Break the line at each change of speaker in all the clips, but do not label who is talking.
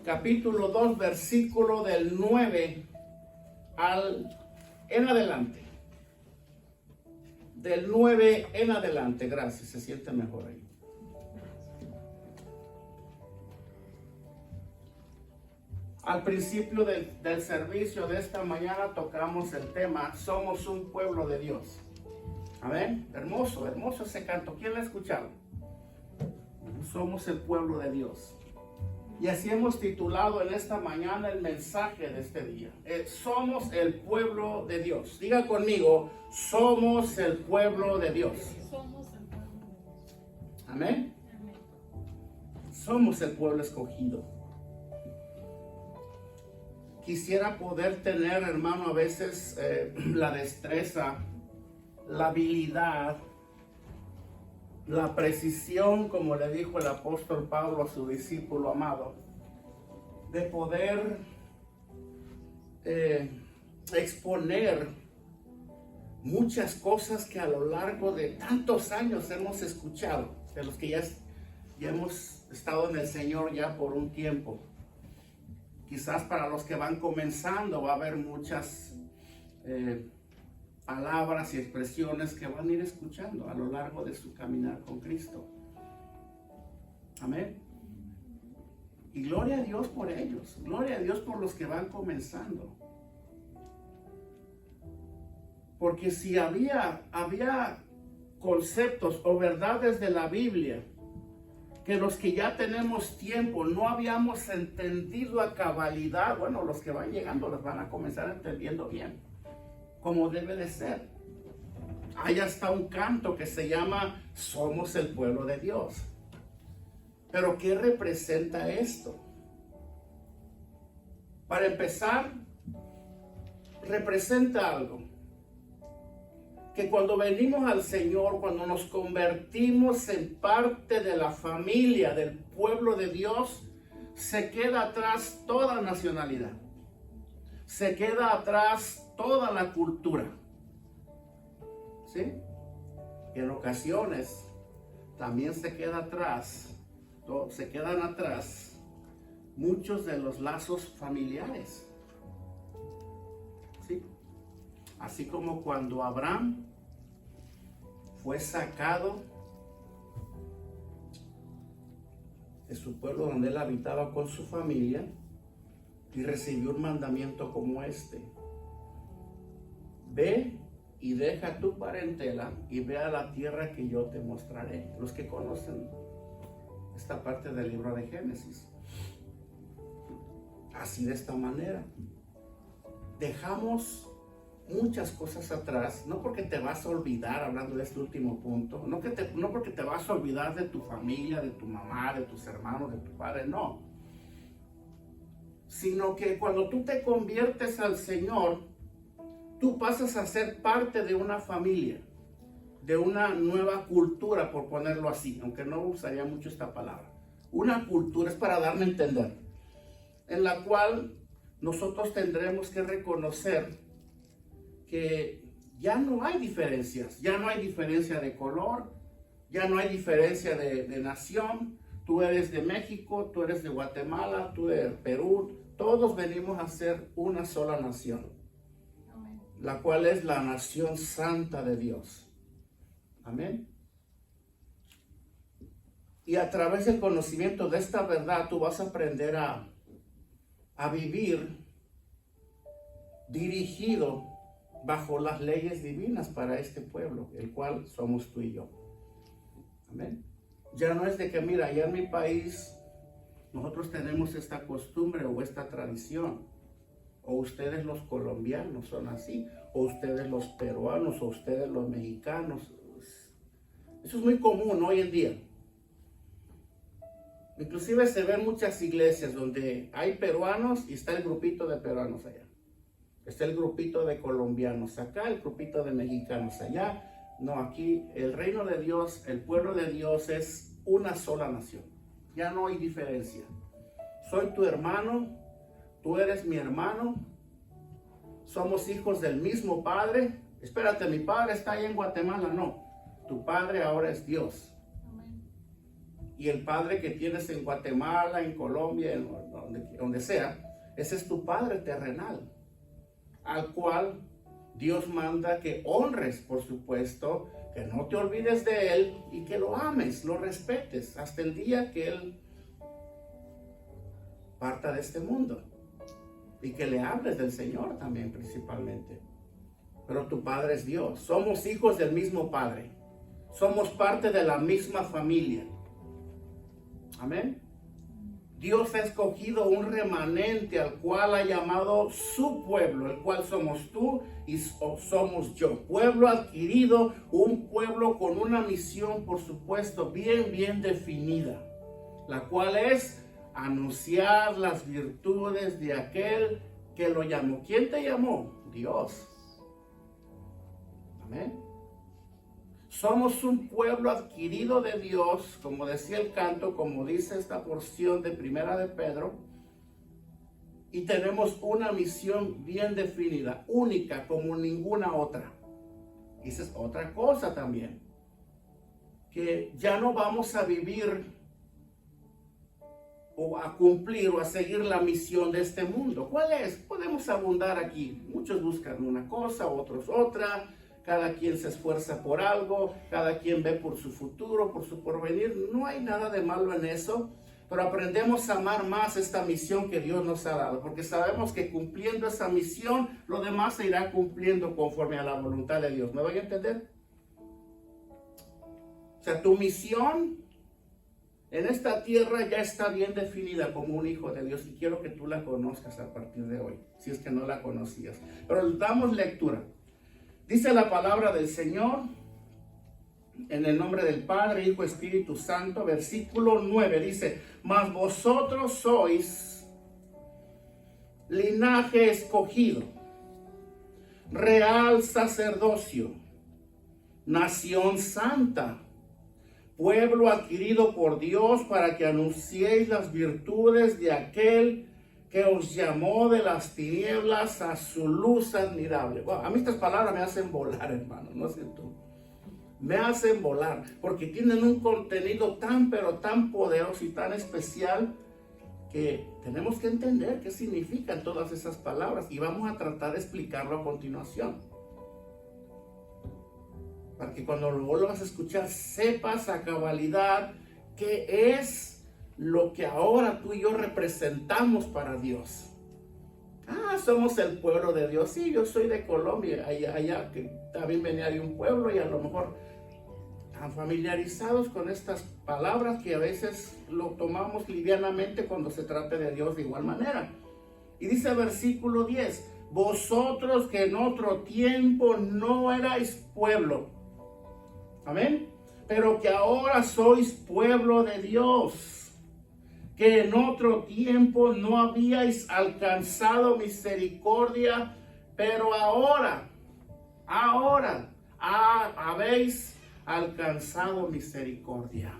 capítulo 2, versículo del 9 en adelante. Del 9 en adelante, gracias, se siente mejor ahí. Al principio del servicio de esta mañana tocamos el tema, somos un pueblo de Dios. Amén, hermoso, hermoso ese canto. ¿Quién lo ha escuchado? Somos el pueblo de Dios. Y así hemos titulado en esta mañana el mensaje de este día. Somos el pueblo de Dios. Diga conmigo, somos el pueblo de Dios.
Somos el pueblo de Dios.
Amén.
Amén.
Somos el pueblo escogido. Quisiera poder tener, hermano, a veces la destreza, la habilidad, la precisión, como le dijo el apóstol Pablo a su discípulo amado, de poder exponer muchas cosas que a lo largo de tantos años hemos escuchado, de los que ya hemos estado en el Señor ya por un tiempo. Quizás para los que van comenzando va a haber muchas palabras y expresiones que van a ir escuchando a lo largo de su caminar con Cristo. Amén. Y gloria a Dios por ellos. Gloria a Dios por los que van comenzando. Porque si había conceptos o verdades de la Biblia que los que ya tenemos tiempo no habíamos entendido a cabalidad, bueno, los que van llegando los van a comenzar entendiendo bien, como debe de ser. Hay hasta un canto que se llama Somos el pueblo de Dios. Pero ¿qué representa esto? Para empezar, representa algo. Que cuando venimos al Señor, cuando nos convertimos en parte de la familia del pueblo de Dios, se queda atrás toda nacionalidad. Se queda atrás toda la cultura. ¿Sí? Y en ocasiones también se quedan atrás muchos de los lazos familiares. ¿Sí? Así como cuando Abraham fue sacado de su pueblo donde él habitaba con su familia y recibió un mandamiento como este: ve y deja tu parentela y ve a la tierra que yo te mostraré. Los que conocen esta parte del libro de Génesis. Así, de esta manera dejamos muchas cosas atrás, no porque te vas a olvidar, hablando de este último punto, no porque te vas a olvidar de tu familia, de tu mamá, de tus hermanos, de tu padre, no. Sino que cuando tú te conviertes al Señor, tú pasas a ser parte de una familia, de una nueva cultura, por ponerlo así, aunque no usaría mucho esta palabra. Una cultura, es para darme a entender, en la cual nosotros tendremos que reconocer que ya no hay diferencias, ya no hay diferencia de color, ya no hay diferencia de nación. Tú eres de México, tú eres de Guatemala, tú eres de Perú, todos venimos a ser una sola nación, amén, la cual es la nación santa de Dios. Amén. Y a través del conocimiento de esta verdad, tú vas a aprender a vivir dirigido bajo las leyes divinas para este pueblo, el cual somos tú y yo. Amén. Ya no es de que, mira, allá en mi país nosotros tenemos esta costumbre o esta tradición, o ustedes los colombianos son así, o ustedes los peruanos, o ustedes los mexicanos. Eso es muy común hoy en día. Inclusive se ven muchas iglesias donde hay peruanos y está el grupito de peruanos allá. Está el grupito de colombianos acá, el grupito de mexicanos allá. No, aquí el reino de Dios, el pueblo de Dios es una sola nación. Ya no hay diferencia. Soy tu hermano, tú eres mi hermano. Somos hijos del mismo Padre. Espérate, mi Padre está ahí en Guatemala. No, tu Padre ahora es Dios. Y el Padre que tienes en Guatemala, en Colombia, donde sea, ese es tu Padre terrenal, al cual Dios manda que honres, por supuesto, que no te olvides de Él y que lo ames, lo respetes, hasta el día que Él parta de este mundo. Y que le hables del Señor también principalmente. Pero tu Padre es Dios. Somos hijos del mismo Padre. Somos parte de la misma familia. Amén. Dios ha escogido un remanente al cual ha llamado su pueblo, el cual somos tú y somos yo. Pueblo adquirido, un pueblo con una misión, por supuesto, bien definida, la cual es anunciar las virtudes de aquel que lo llamó. ¿Quién te llamó? Dios. Amén. Somos un pueblo adquirido de Dios, como decía el canto, como dice esta porción de Primera de Pedro, y tenemos una misión bien definida, única como ninguna otra. Y esa es otra cosa también, que ya no vamos a vivir o a cumplir o a seguir la misión de este mundo. ¿Cuál es? Podemos abundar aquí. Muchos buscan una cosa, otros otra. Cada quien se esfuerza por algo, cada quien ve por su futuro, por su porvenir. No hay nada de malo en eso, pero aprendemos a amar más esta misión que Dios nos ha dado, porque sabemos que cumpliendo esa misión, lo demás se irá cumpliendo conforme a la voluntad de Dios. ¿Me voy a entender? O sea, tu misión en esta tierra ya está bien definida como un hijo de Dios, y quiero que tú la conozcas a partir de hoy, si es que no la conocías. Pero damos lectura. Dice la palabra del Señor, en el nombre del Padre, Hijo, Espíritu Santo, versículo 9, dice: mas vosotros sois linaje escogido, real sacerdocio, nación santa, pueblo adquirido por Dios, para que anunciéis las virtudes de aquel que os llamó de las tinieblas a su luz admirable. Bueno, a mí estas palabras me hacen volar, hermano, no sé tú. Me hacen volar, porque tienen un contenido tan, pero tan poderoso y tan especial, que tenemos que entender qué significan todas esas palabras, y vamos a tratar de explicarlo a continuación, para que cuando lo vuelvas a escuchar sepas a cabalidad qué es lo que ahora tú y yo representamos para Dios. Somos el pueblo de Dios. Sí, yo soy de Colombia, allá que también venía de un pueblo, y a lo mejor tan familiarizados con estas palabras que a veces lo tomamos livianamente cuando se trata de Dios de igual manera. Y dice el versículo 10: vosotros que en otro tiempo no erais pueblo, amén, pero que ahora sois pueblo de Dios, que en otro tiempo no habíais alcanzado misericordia, pero ahora habéis alcanzado misericordia.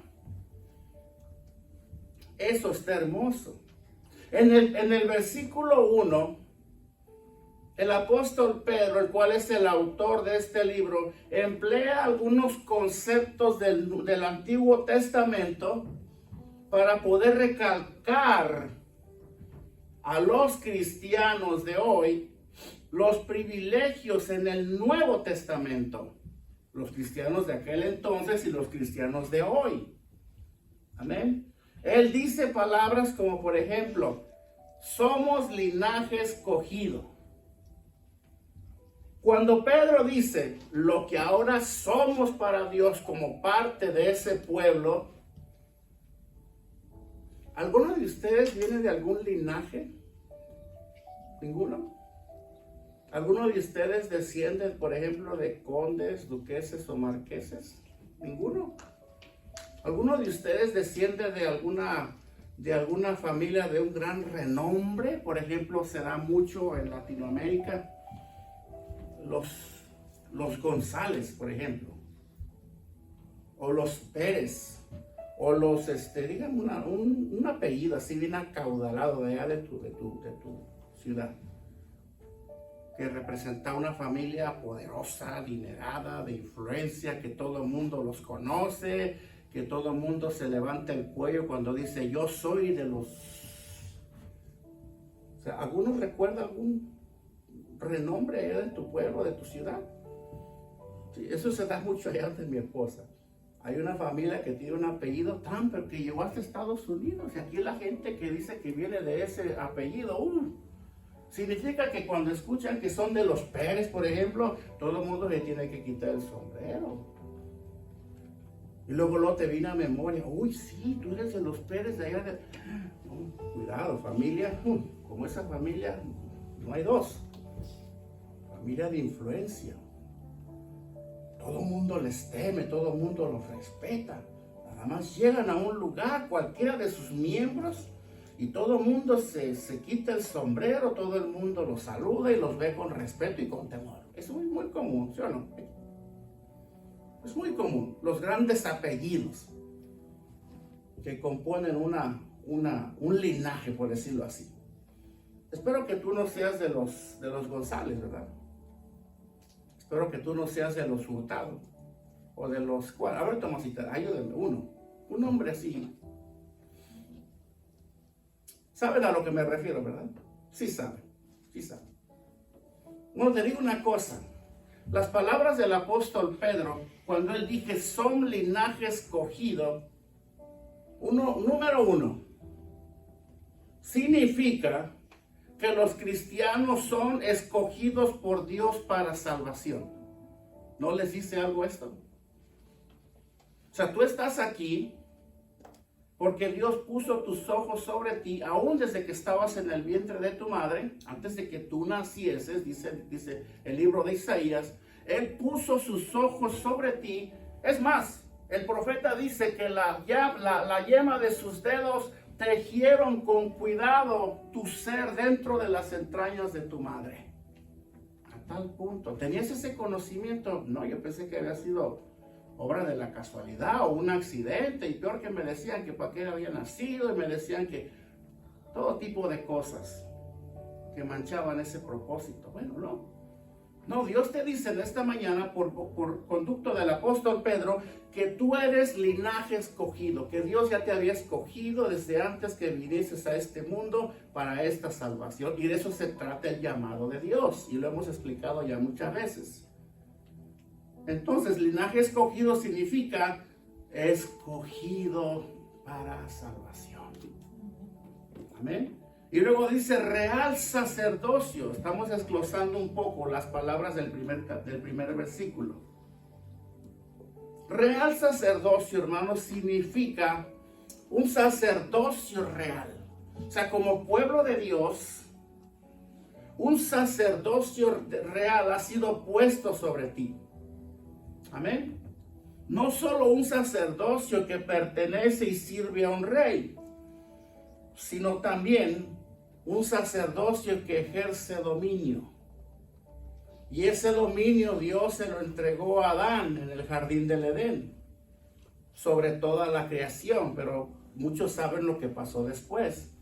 Eso está hermoso. En el versículo 1, el apóstol Pedro, el cual es el autor de este libro, emplea algunos conceptos del Antiguo Testamento para poder recalcar a los cristianos de hoy los privilegios en el Nuevo Testamento. Los cristianos de aquel entonces y los cristianos de hoy. Amén. Él dice palabras como, por ejemplo, somos linaje escogido. Cuando Pedro dice lo que ahora somos para Dios como parte de ese pueblo, ¿alguno de ustedes viene de algún linaje? ¿Ninguno? ¿Alguno de ustedes desciende, por ejemplo, de condes, duqueses o marqueses? ¿Ninguno? ¿Alguno de ustedes desciende de alguna familia de un gran renombre? Por ejemplo, se da mucho en Latinoamérica los González, por ejemplo, o los Pérez, o los, digan un apellido así bien acaudalado de allá de tu ciudad, que representa una familia poderosa, adinerada, de influencia, que todo el mundo los conoce, que todo el mundo se levanta el cuello cuando dice yo soy de los O sea, ¿alguno recuerda algún renombre allá de tu pueblo, de tu ciudad? Sí, eso se da mucho allá de mi esposa. Hay una familia que tiene un apellido tan, pero que llegó hasta Estados Unidos. Y aquí la gente que dice que viene de ese apellido, significa que cuando escuchan que son de los Pérez, por ejemplo, todo el mundo le tiene que quitar el sombrero. Y luego te viene a memoria, uy, sí, tú eres de los Pérez de allá de... cuidado, familia, como esa familia, no hay dos. Familia de influencia. Todo el mundo les teme, todo el mundo los respeta. Nada más llegan a un lugar, cualquiera de sus miembros, y todo el mundo se quita el sombrero, todo el mundo los saluda y los ve con respeto y con temor. Es muy común, ¿sí o no? Es muy común, los grandes apellidos que componen un linaje, por decirlo así. Espero que tú no seas de los González, ¿verdad? Espero que tú no seas de los Hurtado o de los... ¿cuál? A ver, Tomasita, ayúdame, un nombre así. ¿Saben a lo que me refiero, verdad? Sí saben, sí saben. Bueno, te digo una cosa. Las palabras del apóstol Pedro, cuando él dije son linaje escogido, número uno, significa que los cristianos son escogidos por Dios para salvación. ¿No les dice algo esto? O sea, tú estás aquí porque Dios puso tus ojos sobre ti, aún desde que estabas en el vientre de tu madre, antes de que tú nacieses, dice el libro de Isaías, Él puso sus ojos sobre ti. Es más, el profeta dice que la yema de sus dedos tejieron con cuidado tu ser dentro de las entrañas de tu madre. A tal punto. ¿Tenías ese conocimiento? No, yo pensé que había sido obra de la casualidad o un accidente, y peor que me decían que para qué había nacido, y me decían que todo tipo de cosas que manchaban ese propósito. Bueno, no, Dios te dice en esta mañana por conducto del apóstol Pedro que tú eres linaje escogido, que Dios ya te había escogido desde antes que vinieses a este mundo para esta salvación, y de eso se trata el llamado de Dios, y lo hemos explicado ya muchas veces. Entonces, linaje escogido significa escogido para salvación. Amén. Y luego dice real sacerdocio. Estamos desglosando un poco las palabras del primer versículo. Real sacerdocio, hermanos, significa un sacerdocio real. O sea, como pueblo de Dios, un sacerdocio real ha sido puesto sobre ti. Amén. No solo un sacerdocio que pertenece y sirve a un rey, sino también un sacerdocio que ejerce dominio. Y ese dominio Dios se lo entregó a Adán en el jardín del Edén, sobre toda la creación, pero muchos saben lo que pasó después.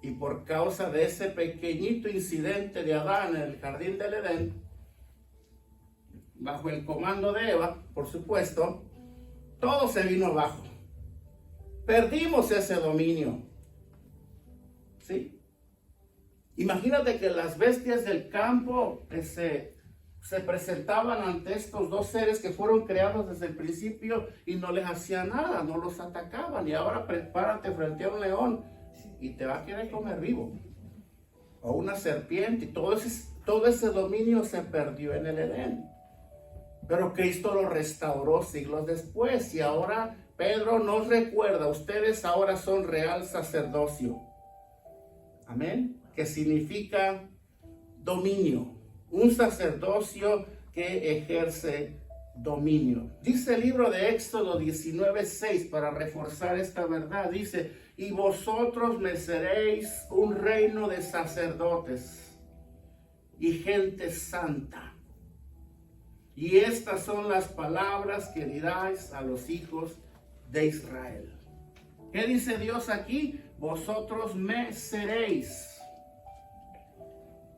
Y por causa de ese pequeñito incidente de Adán en el jardín del Edén, bajo el comando de Eva, por supuesto, todo se vino abajo. Perdimos ese dominio. ¿Sí? Imagínate que las bestias del campo se presentaban ante estos dos seres que fueron creados desde el principio y no les hacían nada, no los atacaban. Y ahora prepárate frente a un león y te va a querer comer vivo. O una serpiente. Y todo ese dominio se perdió en el Edén. Pero Cristo lo restauró siglos después. Y ahora Pedro nos recuerda, ustedes ahora son real sacerdocio. Amén. Que significa dominio. Un sacerdocio que ejerce dominio. Dice el libro de Éxodo 19:6 para reforzar esta verdad. Dice, y vosotros me seréis un reino de sacerdotes y gente santa. Y estas son las palabras que diráis a los hijos de Israel. ¿Qué dice Dios aquí? Vosotros me seréis.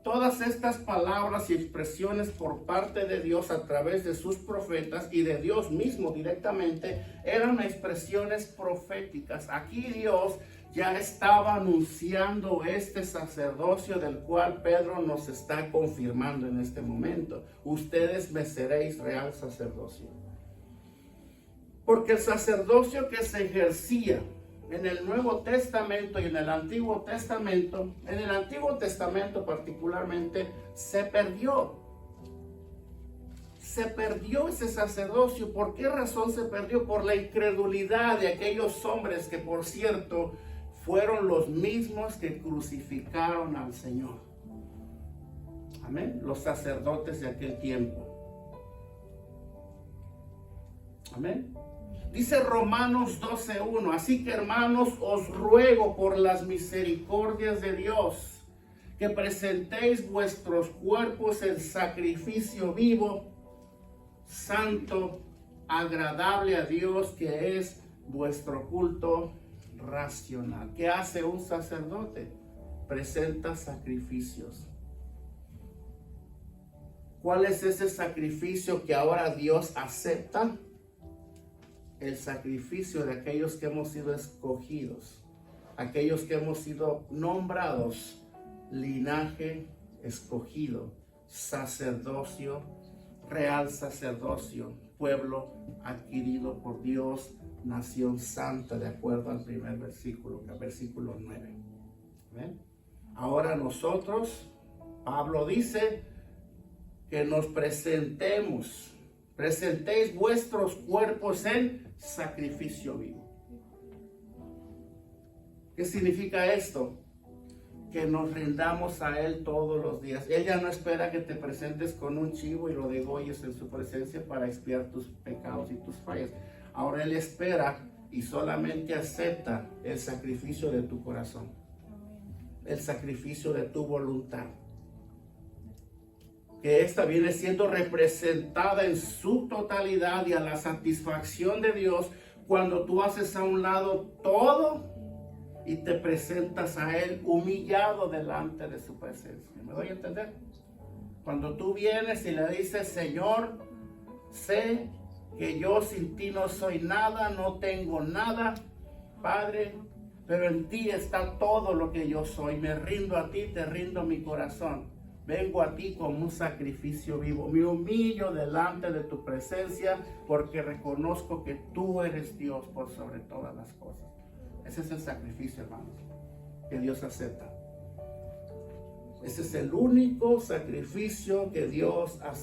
Todas estas palabras y expresiones por parte de Dios a través de sus profetas y de Dios mismo directamente eran expresiones proféticas. Aquí Dios ya estaba anunciando este sacerdocio del cual Pedro nos está confirmando en este momento. Ustedes me seréis real sacerdocio. Porque el sacerdocio que se ejercía en el Nuevo Testamento y en el Antiguo Testamento, en el Antiguo Testamento particularmente, se perdió. Se perdió ese sacerdocio. ¿Por qué razón se perdió? Por la incredulidad de aquellos hombres que, por cierto, fueron los mismos que crucificaron al Señor. Amén. Los sacerdotes de aquel tiempo. Amén. Dice Romanos 12:1, así que hermanos, os ruego por las misericordias de Dios, que presentéis vuestros cuerpos en sacrificio vivo, santo, agradable a Dios, que es vuestro culto racional. ¿Qué hace un sacerdote? Presenta sacrificios. ¿Cuál es ese sacrificio que ahora Dios acepta? El sacrificio de aquellos que hemos sido escogidos, aquellos que hemos sido nombrados linaje escogido, sacerdocio, real sacerdocio, pueblo adquirido por Dios, nación santa, de acuerdo al primer versículo, el versículo 9. ¿Ven? Ahora nosotros, Pablo dice que nos presentéis vuestros cuerpos en sacrificio vivo. ¿Qué significa esto? Que nos rindamos a Él todos los días. Él ya no espera que te presentes con un chivo y lo degolles en su presencia para expiar tus pecados y tus fallas. Ahora Él espera y solamente acepta el sacrificio de tu corazón, el sacrificio de tu voluntad. Que esta viene siendo representada en su totalidad y a la satisfacción de Dios cuando tú haces a un lado todo y te presentas a Él humillado delante de su presencia. ¿Me doy a entender? Cuando tú vienes y le dices, Señor, sé que yo sin ti no soy nada, no tengo nada, Padre, pero en ti está todo lo que yo soy. Me rindo a ti, te rindo mi corazón. Vengo a ti como un sacrificio vivo. Me humillo delante de tu presencia porque reconozco que tú eres Dios por sobre todas las cosas. Ese es el sacrificio, hermanos, que Dios acepta. Ese es el único sacrificio que Dios acepta.